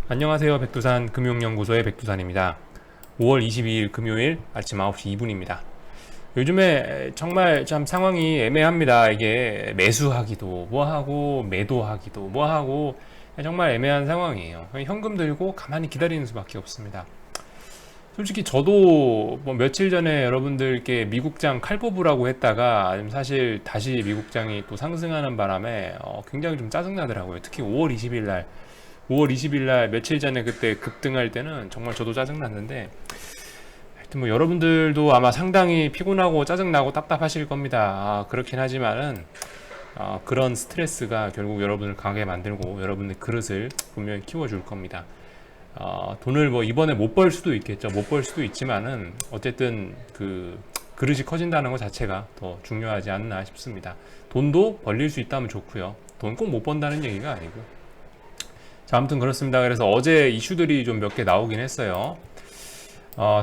안녕하세요. 백두산 금융연구소의 백두산입니다. 5월 22일 금요일 아침 9시 2분입니다. 요즘에 정말 참 상황이 애매합니다. 이게 매수하기도 뭐하고 매도하기도 뭐하고 정말 애매한 상황이에요. 현금 들고 가만히 기다리는 수밖에 없습니다. 솔직히 저도 뭐 며칠 전에 여러분들께 미국장 칼 뽑으라고 했다가 사실 다시 미국장이 또 상승하는 바람에 굉장히 좀 짜증나더라고요. 특히 5월 20일 날 며칠 전에 그때 급등할 때는 정말 저도 짜증났는데, 하여튼 뭐 여러분들도 아마 상당히 피곤하고 짜증나고 답답하실 겁니다. 그렇긴 하지만은 그런 스트레스가 결국 여러분을 강하게 만들고 여러분의 그릇을 분명히 키워줄 겁니다. 돈을 뭐 이번에 못 벌 수도 있겠죠. 못 벌 수도 있지만은 어쨌든 그 그릇이 커진다는 것 자체가 더 중요하지 않나 싶습니다. 돈도 벌릴 수 있다면 좋고요. 돈 꼭 못 번다는 얘기가 아니고. 자, 아무튼 그렇습니다. 그래서 어제 이슈들이 좀 몇 개 나오긴 했어요.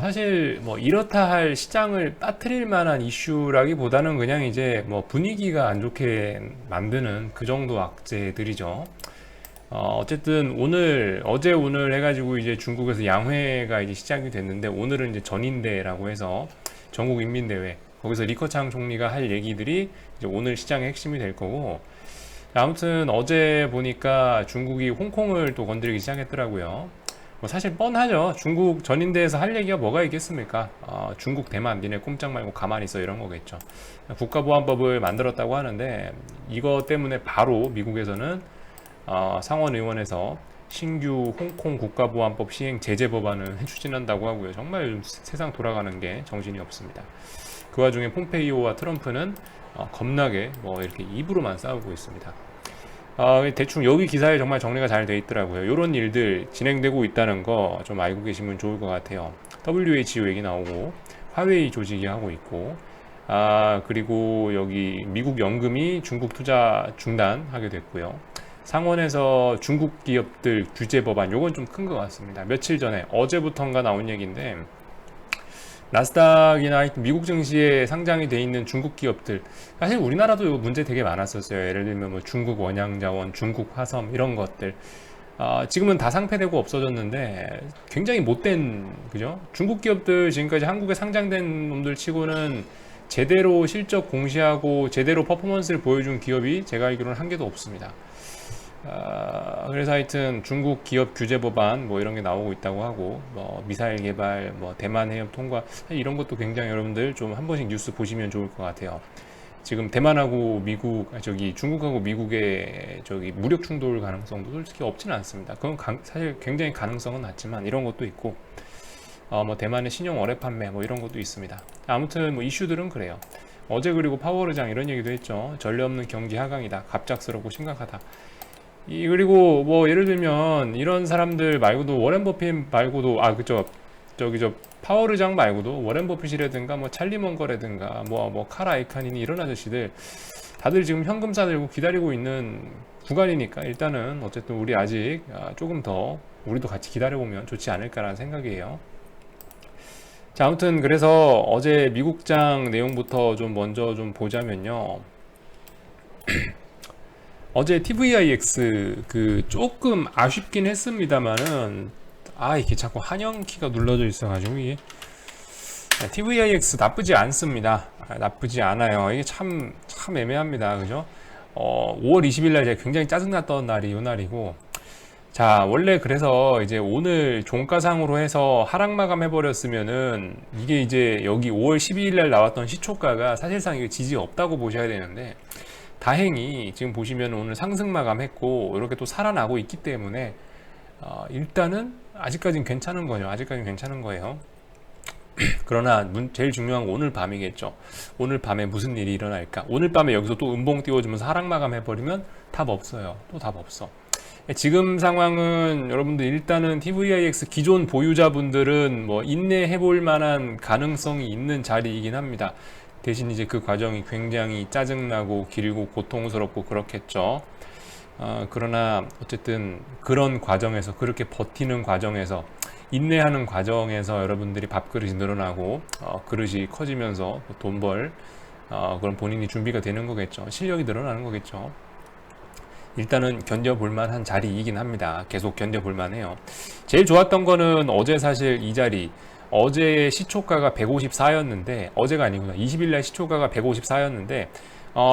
사실 뭐 이렇다 할 시장을 빠뜨릴 만한 이슈라기보다는 그냥 이제 뭐 분위기가 안 좋게 만드는 그 정도 악재들이죠. 어쨌든 어제 오늘 해가지고 이제 중국에서 양회가 이제 시작이 됐는데, 오늘은 이제 전인대라고 해서 전국인민대회, 거기서 리커창 총리가 할 얘기들이 이제 오늘 시장의 핵심이 될 거고, 아무튼 어제 보니까 중국이 홍콩을 또 건드리기 시작했더라고요. 뭐 사실 뻔하죠. 중국 전인대에서 할 얘기가 뭐가 있겠습니까? 중국, 대만, 니네 꼼짝 말고 가만히 있어, 이런 거겠죠. 국가보안법을 만들었다고 하는데, 이거 때문에 바로 미국에서는 상원의원에서 신규 홍콩 국가보안법 시행 제재 법안을 추진한다고 하고요. 정말 세상 돌아가는 게 정신이 없습니다. 그 와중에 폼페이오와 트럼프는 겁나게 뭐 이렇게 입으로만 싸우고 있습니다. 대충 여기 기사에 정말 정리가 잘 돼 있더라고요. 이런 일들 진행되고 있다는 거 좀 알고 계시면 좋을 것 같아요. WHO 얘기 나오고, 화웨이 조직이 하고 있고, 그리고 여기 미국 연금이 중국 투자 중단하게 됐고요. 상원에서 중국 기업들 규제 법안, 요건 좀 큰 것 같습니다. 며칠 전에, 어제부터인가 나온 얘기인데, 나스닥이나 미국 증시에 상장이 돼 있는 중국 기업들, 사실 우리나라도 이 문제 되게 많았었어요. 예를 들면 뭐 중국 원양자원, 중국 화섬 이런 것들. 지금은 다 상폐되고 없어졌는데 굉장히 못된, 그죠? 중국 기업들 지금까지 한국에 상장된 놈들 치고는 제대로 실적 공시하고 제대로 퍼포먼스를 보여준 기업이 제가 알기로는 한 개도 없습니다. 그래서 하여튼 중국 기업 규제 법안 뭐 이런 게 나오고 있다고 하고, 뭐 미사일 개발, 뭐 대만 해협 통과, 이런 것도 굉장히 여러분들 좀 한 번씩 뉴스 보시면 좋을 것 같아요. 지금 대만하고 미국, 중국하고 미국의 무력 충돌 가능성도 솔직히 없지는 않습니다. 그건 사실 굉장히 가능성은 낮지만 이런 것도 있고, 뭐 대만의 신용 어뢰 판매 뭐 이런 것도 있습니다. 아무튼 뭐 이슈들은 그래요. 어제 그리고 파월의장 이런 얘기도 했죠. 전례 없는 경기 하강이다. 갑작스럽고 심각하다. 그리고 뭐 예를 들면 이런 사람들 말고도, 워렌 버핏 말고도, 그죠, 파월의장 말고도 워렌 버핏이라든가 뭐 찰리 먼거라든가 뭐 칼 아이칸이니 이런 아저씨들 다들 지금 현금 싸들고 기다리고 있는 구간이니까, 일단은 어쨌든 우리 아직 조금 더 우리도 같이 기다려보면 좋지 않을까라는 생각이에요. 자, 아무튼 그래서 어제 미국장 내용부터 좀 먼저 좀 보자면요. 어제 TVIX 조금 아쉽긴 했습니다만은, 이게 자꾸 한영키가 눌러져 있어가지고 이게, TVIX 나쁘지 않습니다. 나쁘지 않아요. 이게 참 애매합니다. 그죠? 5월 20일 날 제가 굉장히 짜증났던 날이 요 날이고, 자, 원래 그래서 이제 오늘 종가상으로 해서 하락 마감해버렸으면은, 이게 이제 여기 5월 12일 날 나왔던 시초가가 사실상 이게 지지 없다고 보셔야 되는데, 다행히 지금 보시면 오늘 상승 마감했고 이렇게 또 살아나고 있기 때문에 일단은 아직까지는 괜찮은 거죠. 아직까지는 괜찮은 거예요. 그러나 제일 중요한 건 오늘 밤이겠죠. 오늘 밤에 무슨 일이 일어날까? 오늘 밤에 여기서 또 음봉 띄워주면서 하락 마감해버리면 답 없어요. 또 답 없어. 지금 상황은 여러분들 일단은 TVIX 기존 보유자분들은 뭐 인내해볼 만한 가능성이 있는 자리이긴 합니다. 대신 이제 그 과정이 굉장히 짜증나고 길고 고통스럽고 그렇겠죠. 그러나 어쨌든 그런 과정에서, 그렇게 버티는 과정에서, 인내하는 과정에서 여러분들이 밥그릇이 늘어나고 그릇이 커지면서 돈벌, 그런 본인이 준비가 되는 거겠죠. 실력이 늘어나는 거겠죠. 일단은 견뎌볼 만한 자리이긴 합니다. 계속 견뎌볼 만해요. 제일 좋았던 거는 어제 사실 이 자리, 어제 시초가가 154였는데, 어제가 아니구나, 20일날 시초가가 154였는데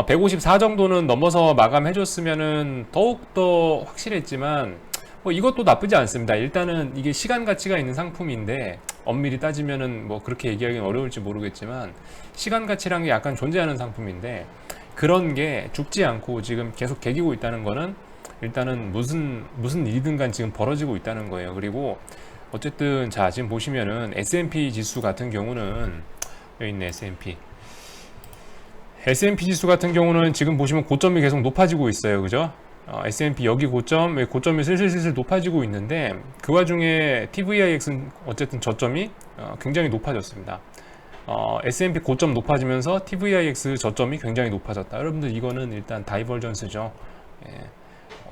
154 정도는 넘어서 마감해줬으면은 더욱더 확실했지만 뭐 이것도 나쁘지 않습니다. 일단은 이게 시간 가치가 있는 상품인데 엄밀히 따지면은 뭐 그렇게 얘기하기는 어려울지 모르겠지만 시간 가치란 게 약간 존재하는 상품인데, 그런 게 죽지 않고 지금 계속 개기고 있다는 거는 일단은 무슨 일이든 간 지금 벌어지고 있다는 거예요. 그리고 어쨌든 자, 지금 보시면은 S&P 지수 같은 경우는 여기 있네. S&P 지수 같은 경우는 지금 보시면 고점이 계속 높아지고 있어요. 그죠? S&P 여기 고점이 슬슬 높아지고 있는데, 그 와중에 TVIX는 어쨌든 저점이 굉장히 높아졌습니다. S&P 고점 높아지면서 TVIX 저점이 굉장히 높아졌다. 여러분들 이거는 일단 다이버전스죠. 예.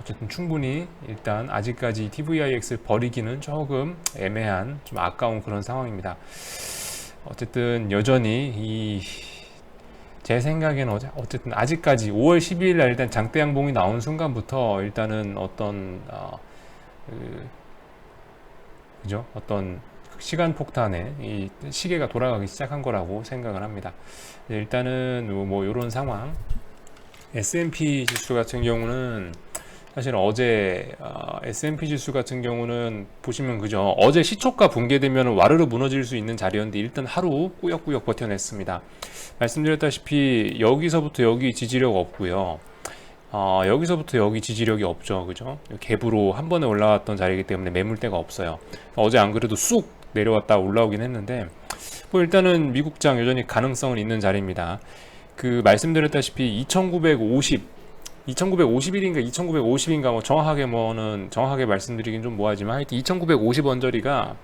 어쨌든 충분히 일단 아직까지 TVIX를 버리기는 조금 애매한, 좀 아까운 그런 상황입니다. 어쨌든 여전히 제 생각에는 어쨌든 아직까지 5월 12일 날 일단 장대 양봉이 나온 순간부터 일단은 그죠? 어떤 시간 폭탄에 이 시계가 돌아가기 시작한 거라고 생각을 합니다. 일단은 뭐 이런 상황. S&P 지수 같은 경우는 사실 어제 S&P 지수 같은 경우는 보시면 그죠, 어제 시초가 붕괴되면 와르르 무너질 수 있는 자리였는데 일단 하루 꾸역꾸역 버텨냈습니다. 말씀드렸다시피 여기서부터 여기 지지력 없고요. 여기서부터 여기 지지력이 없죠. 그죠? 갭으로 한 번에 올라왔던 자리이기 때문에 매물대가 없어요. 어제 안 그래도 쑥 내려왔다 올라오긴 했는데 뭐 일단은 미국장 여전히 가능성은 있는 자리입니다. 그 말씀드렸다시피 2951인가 2950인가 뭐 정확하게 말씀드리긴 좀 뭐하지만 하여튼 2950 언저리가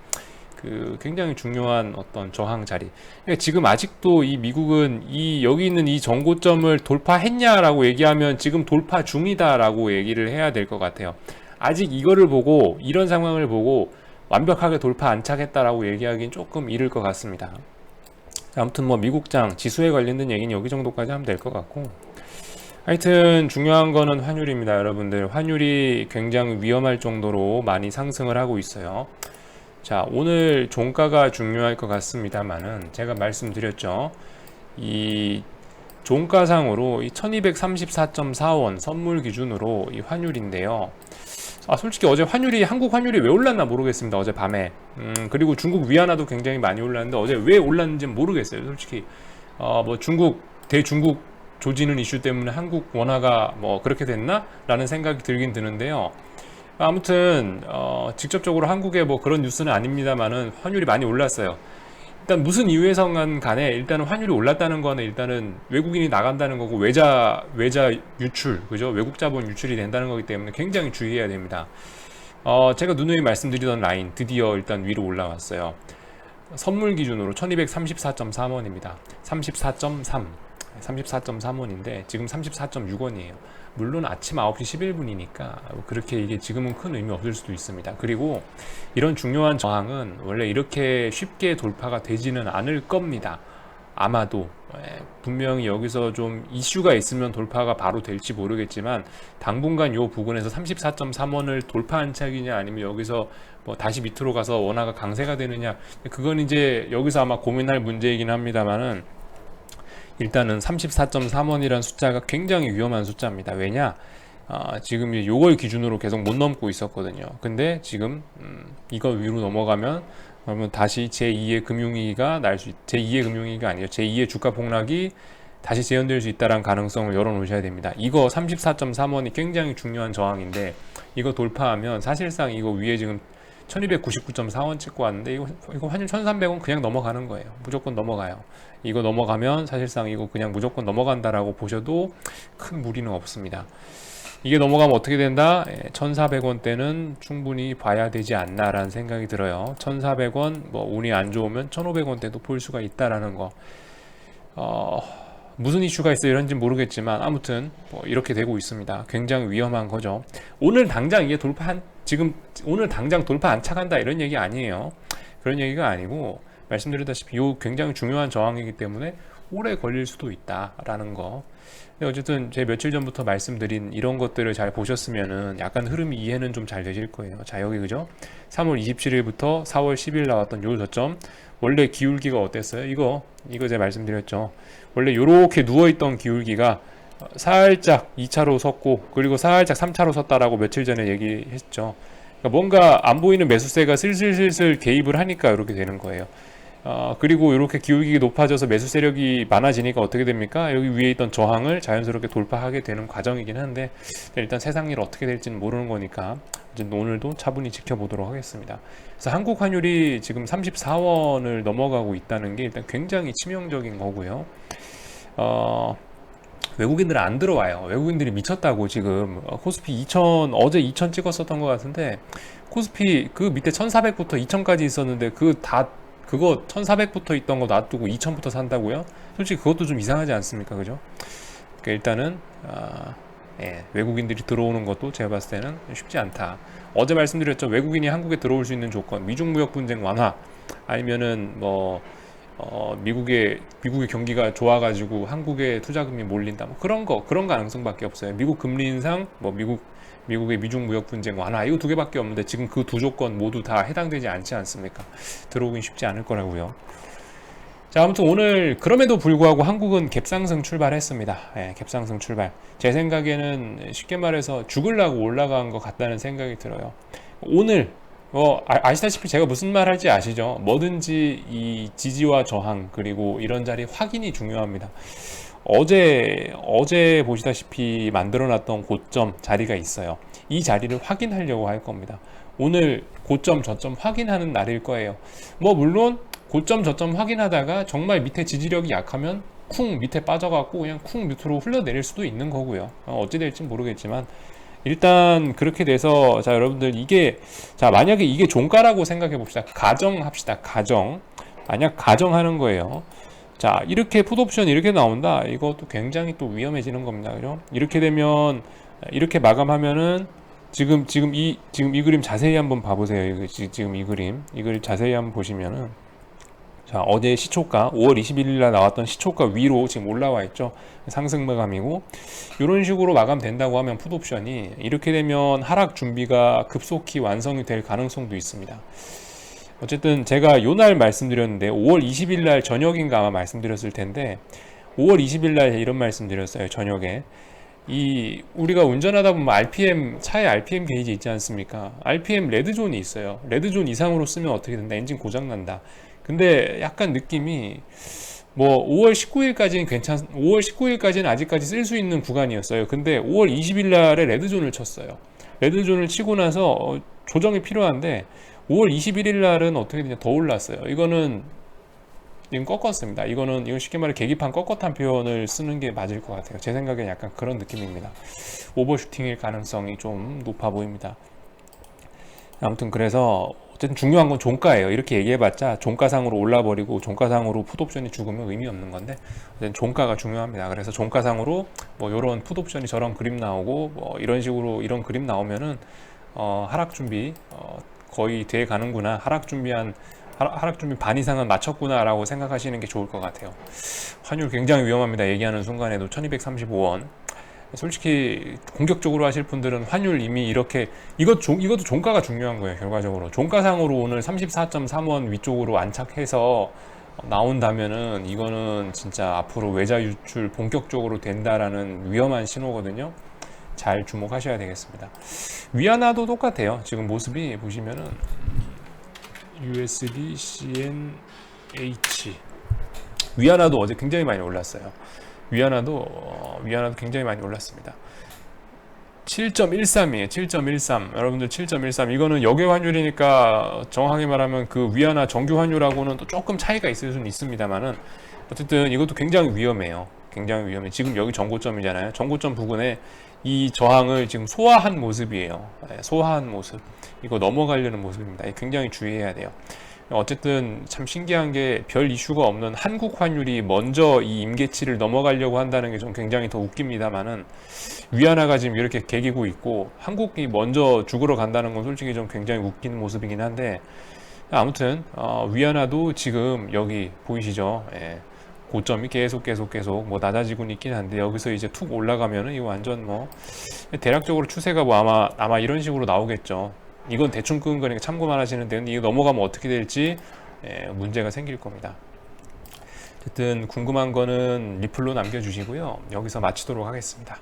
그 굉장히 중요한 어떤 저항 자리. 그러니까 지금 아직도 이 미국은 여기 있는 이 전고점을 돌파했냐라고 얘기하면 지금 돌파 중이다라고 얘기를 해야 될 것 같아요. 아직 이거를 보고, 이런 상황을 보고 완벽하게 돌파 안착했다라고 얘기하기는 조금 이를 것 같습니다. 아무튼 뭐 미국장 지수에 관련된 얘기는 여기 정도까지 하면 될 것 같고, 하여튼 중요한 거는 환율입니다. 여러분들, 환율이 굉장히 위험할 정도로 많이 상승을 하고 있어요. 자, 오늘 종가가 중요할 것 같습니다만은 제가 말씀드렸죠. 이 종가상으로 이 1234.4원 선물 기준으로 이 환율인데요. 솔직히 어제 한국 환율이 왜 올랐나 모르겠습니다. 어제 밤에. 그리고 중국 위안화도 굉장히 많이 올랐는데 어제 왜 올랐는지 모르겠어요. 솔직히 뭐 대중국 조지는 이슈 때문에 한국 원화가 뭐 그렇게 됐나? 라는 생각이 들긴 드는데요. 아무튼 직접적으로 한국에 뭐 그런 뉴스는 아닙니다만은 환율이 많이 올랐어요. 일단 무슨 이유에서건 간에 일단은 환율이 올랐다는 거는 일단은 외국인이 나간다는 거고 외자 유출, 그죠? 외국 자본 유출이 된다는 거기 때문에 굉장히 주의해야 됩니다. 제가 누누이 말씀드리던 라인 드디어 일단 위로 올라왔어요. 선물 기준으로 1234.3원입니다. 34.3원인데 지금 34.6원이에요. 물론 아침 9시 11분이니까 그렇게 이게 지금은 큰 의미 없을 수도 있습니다. 그리고 이런 중요한 저항은 원래 이렇게 쉽게 돌파가 되지는 않을 겁니다. 아마도 분명히 여기서 좀 이슈가 있으면 돌파가 바로 될지 모르겠지만 당분간 요 부근에서 34.3원을 돌파 안착이냐 아니면 여기서 뭐 다시 밑으로 가서 원화가 강세가 되느냐, 그건 이제 여기서 아마 고민할 문제이긴 합니다만은 일단은 34.3원이라는 숫자가 굉장히 위험한 숫자입니다. 왜냐? 지금 요걸 기준으로 계속 못 넘고 있었거든요. 근데 지금 이거 위로 넘어가면 그러면 다시 제2의 금융위기가 제2의 금융위기가 아니에요. 제2의 주가 폭락이 다시 재현될 수 있다는 가능성을 열어놓으셔야 됩니다. 이거 34.3원이 굉장히 중요한 저항인데 이거 돌파하면 사실상 이거 위에 지금 1299.4원 찍고 왔는데 이거 환율 1300원 그냥 넘어가는 거예요. 무조건 넘어가요. 이거 넘어가면 사실상 이거 그냥 무조건 넘어간다라고 보셔도 큰 무리는 없습니다. 이게 넘어가면 어떻게 된다? 1400원대는 충분히 봐야 되지 않나라는 생각이 들어요. 1400원, 뭐 운이 안 좋으면 1500원대도 볼 수가 있다라는 거. 무슨 이슈가 있어 이런지 모르겠지만 아무튼 뭐 이렇게 되고 있습니다. 굉장히 위험한 거죠. 오늘 당장 이게 오늘 당장 돌파 안착한다 이런 얘기 아니에요. 그런 얘기가 아니고 말씀드렸다시피 요 굉장히 중요한 저항이기 때문에 오래 걸릴 수도 있다라는 거. 근데 어쨌든 제 며칠 전부터 말씀드린 이런 것들을 잘 보셨으면은 약간 흐름이 이해는 좀 잘 되실 거예요. 자, 여기 그죠? 3월 27일부터 4월 10일 나왔던 요 저점. 원래 기울기가 어땠어요? 이거 제가 말씀드렸죠. 원래 요렇게 누워있던 기울기가 살짝 2차로 섰고, 그리고 살짝 3차로 섰다라고 며칠 전에 얘기했죠. 그러니까 뭔가 안 보이는 매수세가 슬슬슬슬 개입을 하니까 이렇게 되는 거예요. 그리고 이렇게 기울기 높아져서 매수 세력이 많아지니까 어떻게 됩니까? 여기 위에 있던 저항을 자연스럽게 돌파하게 되는 과정이긴 한데, 일단 세상 일 어떻게 될지는 모르는 거니까 오늘도 차분히 지켜보도록 하겠습니다. 그래서 한국 환율이 지금 34원을 넘어가고 있다는 게 일단 굉장히 치명적인 거고요. 외국인들은 안 들어와요. 외국인들이 미쳤다고 지금 코스피 2000, 어제 2000 찍었었던 것 같은데, 코스피 그 밑에 1400부터 2000까지 있었는데 그거 1400부터 있던 거 놔두고 2000부터 산다고요? 솔직히 그것도 좀 이상하지 않습니까? 그죠? 그러니까 일단은 외국인들이 들어오는 것도 제가 봤을 때는 쉽지 않다. 어제 말씀드렸죠. 외국인이 한국에 들어올 수 있는 조건, 미중 무역 분쟁 완화, 아니면은 미국의 경기가 좋아가지고 한국에 투자금이 몰린다, 뭐 그런 가능성밖에 없어요. 미국 금리 인상, 미국의 미중 무역 분쟁 완화, 이거 두 개밖에 없는데 지금 그 두 조건 모두 다 해당되지 않지 않습니까? 들어오긴 쉽지 않을 거라고요. 자, 아무튼 오늘 그럼에도 불구하고 한국은 갭상승 출발했습니다. 갭상승 출발. 제 생각에는 쉽게 말해서 죽으려고 올라간 것 같다는 생각이 들어요. 오늘 아시다시피 제가 무슨 말 할지 아시죠? 뭐든지 이 지지와 저항, 그리고 이런 자리 확인이 중요합니다. 어제 보시다시피 만들어놨던 고점 자리가 있어요. 이 자리를 확인하려고 할 겁니다. 오늘 고점 저점 확인하는 날일 거예요. 물론 고점 저점 확인하다가 정말 밑에 지지력이 약하면 쿵 밑에 빠져갖고 그냥 쿵 밑으로 흘러내릴 수도 있는 거고요. 어찌 될지 모르겠지만 일단 그렇게 돼서, 자, 여러분들 만약에 이게 종가라고 생각해 봅시다. 가정합시다. 만약 가정하는 거예요. 자, 이렇게 풋옵션 이렇게 나온다. 이것도 굉장히 또 위험해지는 겁니다. 그죠? 이렇게 되면, 이렇게 마감하면은 지금 이 그림 자세히 한번 봐보세요. 지금 이 그림 자세히 한번 보시면은, 자, 어제 시초가 5월 21일 날 나왔던 시초가 위로 지금 올라와 있죠. 상승 마감이고, 이런 식으로 마감된다고 하면 풋옵션이 이렇게 되면 하락 준비가 급속히 완성이 될 가능성도 있습니다. 어쨌든 제가 요날 말씀드렸는데 5월 20일 날 저녁인가 아마 말씀드렸을 텐데, 5월 20일 날 이런 말씀드렸어요. 저녁에 우리가 운전하다 보면 차에 RPM 게이지 있지 않습니까? RPM 레드존이 있어요. 레드존 이상으로 쓰면 어떻게 된다? 엔진 고장 난다. 근데 약간 느낌이 5월 19일까지는 5월 19일까지는 아직까지 쓸 수 있는 구간이었어요. 근데 5월 20일 날에 레드존을 쳤어요. 레드존을 치고 나서 조정이 필요한데 5월 21일 날은 어떻게 되냐, 더 올랐어요. 이건 꺾었습니다. 이건 쉽게 말해 계기판 꺾었다는 표현을 쓰는 게 맞을 것 같아요. 제 생각엔 약간 그런 느낌입니다. 오버슈팅일 가능성이 좀 높아 보입니다. 아무튼 그래서 어쨌든 중요한 건 종가예요. 이렇게 얘기해봤자 종가상으로 올라버리고 종가상으로 풋옵션이 죽으면 의미 없는 건데, 어쨌든 종가가 중요합니다. 그래서 종가상으로 요런 풋옵션이 저런 그림 나오고 이런 식으로 이런 그림 나오면은 하락 준비 거의 돼 가는구나, 하락 준비 반 이상은 마쳤구나 라고 생각하시는 게 좋을 것 같아요. 환율 굉장히 위험합니다. 얘기하는 순간에도 1235원. 솔직히 공격적으로 하실 분들은 환율 이미 이렇게, 이것도 종가가 중요한 거예요. 결과적으로 종가상으로 오늘 34.3원 위쪽으로 안착해서 나온다면은 이거는 진짜 앞으로 외자 유출 본격적으로 된다라는 위험한 신호거든요. 잘 주목하셔야 되겠습니다. 위안화도 똑같아요. 지금 모습이 보시면은 USD CNH, 위안화도 어제 굉장히 많이 올랐어요. 위안화도 굉장히 많이 올랐습니다. 7.13이에요. 7.13. 여러분들 7.13. 이거는 역외 환율이니까 정확하게 말하면 그 위안화 정규 환율하고는 또 조금 차이가 있을 수는 있습니다만은, 어쨌든 이것도 굉장히 위험해요. 굉장히 위험해. 지금 여기 전고점이잖아요. 전고점 부근에 이 저항을 지금 소화한 모습이에요. 소화한 모습. 이거 넘어가려는 모습입니다. 굉장히 주의해야 돼요. 어쨌든 참 신기한 게 별 이슈가 없는 한국 환율이 먼저 이 임계치를 넘어가려고 한다는 게 좀 굉장히 더 웃깁니다만은, 위안화가 지금 이렇게 개기고 있고 한국이 먼저 죽으러 간다는 건 솔직히 좀 굉장히 웃긴 모습이긴 한데, 아무튼 위안화도 지금 여기 보이시죠? 고점이 계속 뭐 낮아지고 있긴 한데 여기서 이제 툭 올라가면은 이거 완전 뭐 대략적으로 추세가 뭐 아마 이런 식으로 나오겠죠. 이건 대충 끄는 거니까 참고만 하시는데 이거 넘어가면 어떻게 될지 문제가 생길 겁니다. 어쨌든 궁금한 거는 리플로 남겨주시고요. 여기서 마치도록 하겠습니다.